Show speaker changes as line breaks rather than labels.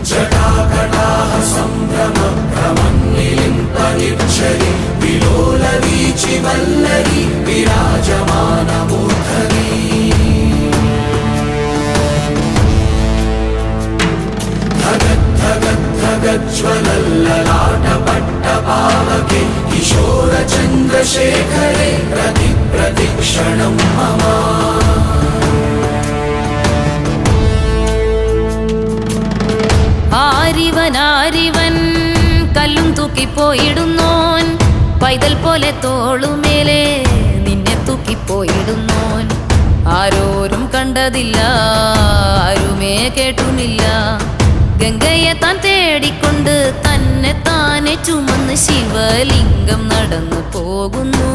ജടാകടാഹ സംഭ്രമഭ്രമന്നിലിംപനിർച്ഛരി വിലോലവീചി വല്ലരി വിരാജമാനമൂർധനി ജ്വലല്ലലാടപട്ടപാവകേ കിശോരചന്ദ്രശേഖരേ പ്രതിക്ഷണം മമ
ആരിവൻ കല്ലും തൂക്കിപ്പോയിടുന്നോൻ പൈതൽ പോലെ തോളുമേലെ നിന്നെ തൂക്കിപ്പോയിടുന്നോൻ ആരോരും കണ്ടതില്ല ആരുമേ കേട്ടുമില്ല ഗംഗയെ താൻ തേടിക്കൊണ്ട് തന്നെ താനെ ചുമന്ന് ശിവലിംഗം നടന്നു പോകുന്നു